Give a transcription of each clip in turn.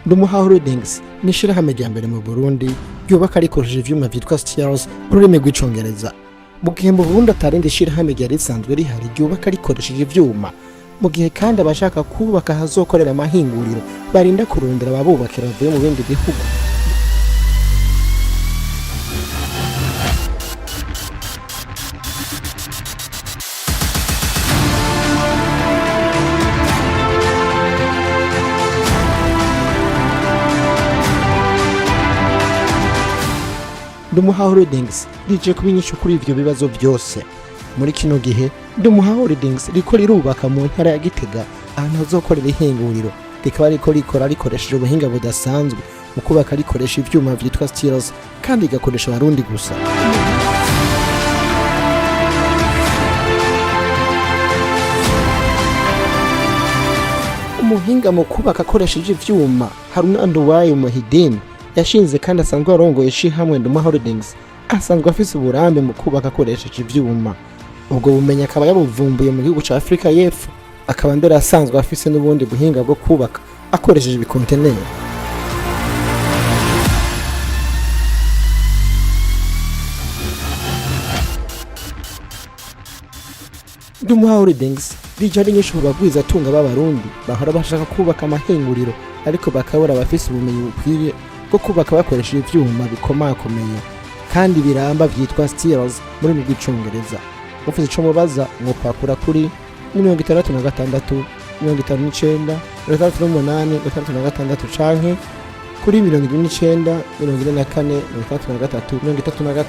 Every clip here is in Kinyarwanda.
Ndumuha Holdings ni ishirahamwe rya mbere mu Burundi ryubaka rikoresheje ivyuma vyitwa steels mu rurimi rw'icongereza. Mu gihe mu Burundi atarindi ishirahamwe ryari risanzwe rihari ryubaka rikoresheje ivyuma, mu gihe kandi abashaka kubaka hazokorera amahinguriro barinda kurondera ababubakira bavuye mu bindi bihugu. Ndumuha Holdings rije kubinyisha kuri ivyo bibazo byose. Muri kino gihe Ndumuha Holdings riko rirubaka mu ntara ya Gitega ahantu hazokorera ihinguriro, rikaba rikora rikoresheje ubuhinga budasanzwe mu kubaka rikoresha ivyuma vyitwa steels kandi igakoresha abarundi gusa. Umuhinga mu kubaka akoresheje ivyuma Haruna Nduwayo Muhidini yashinze kandi asanzwe arongoye ishirahamwe Ndumuha Holdings, asanzwe afise uburambe mu kubaka akoresheje ivyuma. Ubwo bumenyi akaba yabuvumbuye mu gihugu ca Afrika y'Epfo, akaba mbere asanzwe afise n'ubundi buhinga bwo kubaka akoresheje ibikonteneri. Ndumuha Holdings rije ari nyinshi mu bagwiza atunga b'abarundi bahora bashaka kubaka amahinguriro ariko bakabura abafise ubumenyi bukwiye bwo kubaka bakoresheje ivyuma bikomakomeye kandi biramba vyitwa steels muri rw'icongereza. Mufise ico mubaza mwopakura kuri 66 59 38 canke kuri 29 44 33 35.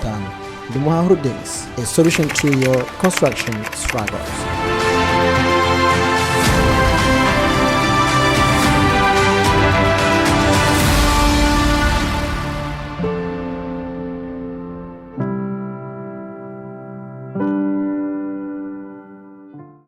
Ndumuha Holdings, a solution to your construction struggles.